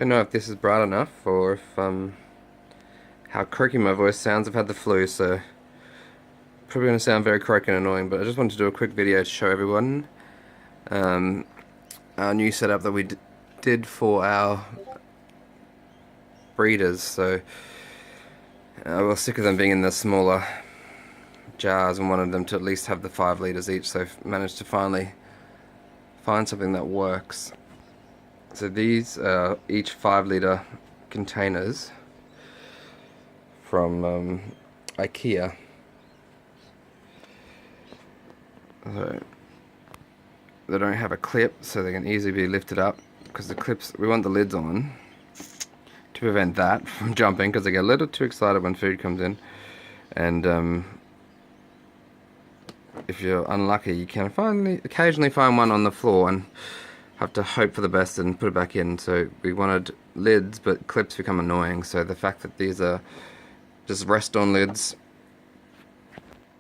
Don't know if this is bright enough or if how croaky my voice sounds. I've had the flu, so probably going to sound very croaky and annoying, but I just wanted to do a quick video to show everyone um, our new setup that we did for our breeders. So we were sick of them being in the smaller jars and wanted them to at least have the 5 litres each, so I've managed to finally find something that works. So these are each 5 litre containers from Ikea. So they don't have a clip, so they can easily be lifted up, because the clips, we want the lids on to prevent that from jumping, because they get a little too excited when food comes in. And if you're unlucky, you can occasionally find one on the floor and have to hope for the best and put it back in. So we wanted lids, but clips become annoying, so the fact that these are just rest on lids,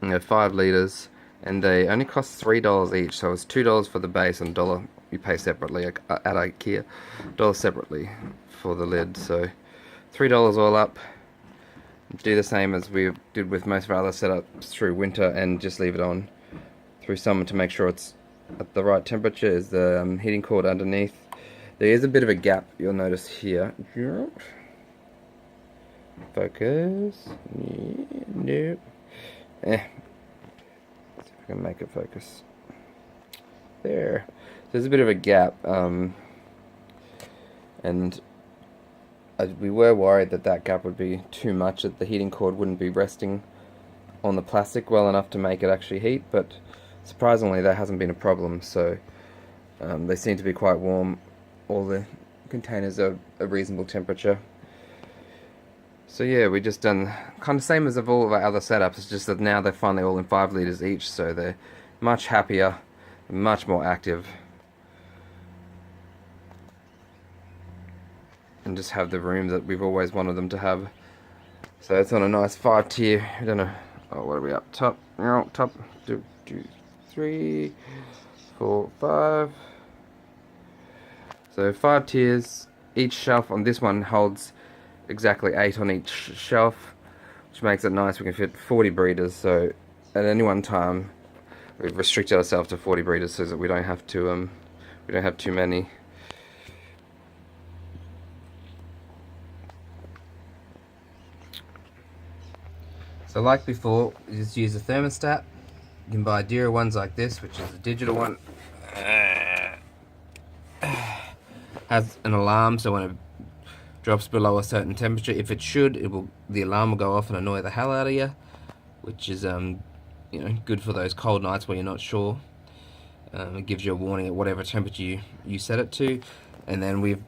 5 litres, and they only cost $3 each, so it's $2 for the base and $1 you pay separately at Ikea, $1 separately for the lid, so $3 all up. Do the same as we did with most of our other setups through winter, and just leave it on through summer to make sure it's at the right temperature. Is the heating cord underneath. There is a bit of a gap, you'll notice here. Focus. Nope. See if I can make it focus. There. There's a bit of a gap, and we were worried that gap would be too much, that the heating cord wouldn't be resting on the plastic well enough to make it actually heat, but surprisingly that hasn't been a problem. So they seem to be quite warm. All the containers are a reasonable temperature. So yeah, we just done kind of same as of all of our other setups. It's just that now they're finally all in 5 litres each, so they're much happier, much more active, and just have the room that we've always wanted them to have. So it's on a nice 5-tier. I don't know. Oh, what are we up? Top. Top. 2, 3, 4, 5. So 5 tiers. Each shelf on this one holds exactly 8 on each shelf, which makes it nice. We can fit 40 breeders. So at any one time, we've restricted ourselves to 40 breeders so that we don't have to. We don't have too many. So like before, you just use a thermostat. You can buy dearer ones like this, which is a digital one. Has an alarm, so when it drops below a certain temperature, if it should, the alarm will go off and annoy the hell out of you, which is good for those cold nights where you're not sure. It gives you a warning at whatever temperature you set it to. And then we've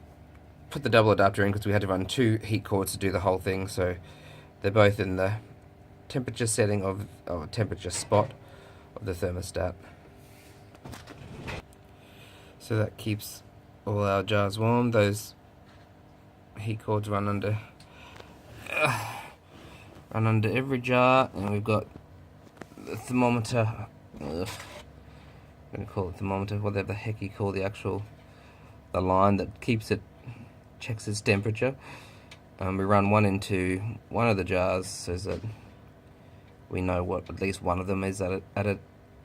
put the double adapter in because we had to run 2 heat cords to do the whole thing, so they're both in the temperature setting or temperature spot of the thermostat. So that keeps all our jars warm. Those heat cords run under every jar, and we've got the thermometer. I'm gonna call it thermometer, whatever the heck you call the line that checks its temperature. We run one into one of the jars so that we know what at least one of them is at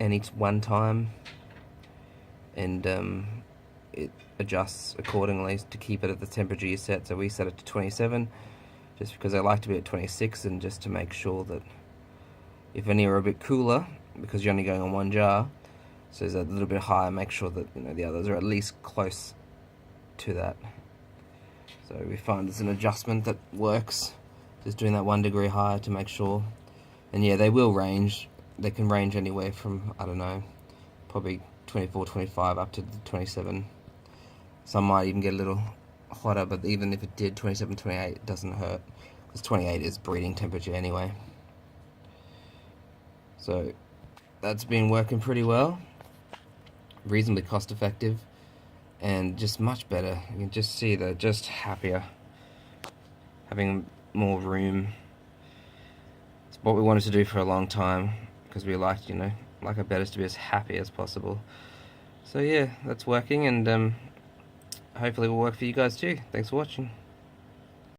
any one time, and it adjusts accordingly to keep it at the temperature you set. So we set it to 27, just because I like to be at 26, and just to make sure that if any are a bit cooler, because you're only going on one jar, so it's a little bit higher, make sure that the others are at least close to that. So we find there's an adjustment that works, just doing that 1 degree higher to make sure. And yeah, they will range. They can range anywhere from, I don't know, probably 24, 25 up to 27. Some might even get a little hotter, but even if it did 27, 28, it doesn't hurt, because 28 is breeding temperature anyway. So that's been working pretty well, reasonably cost effective, and just much better. You can just see they're just happier, having more room. It's what we wanted to do for a long time, because we liked, like our betters to be as happy as possible. So yeah, that's working, and hopefully it will work for you guys too. Thanks for watching.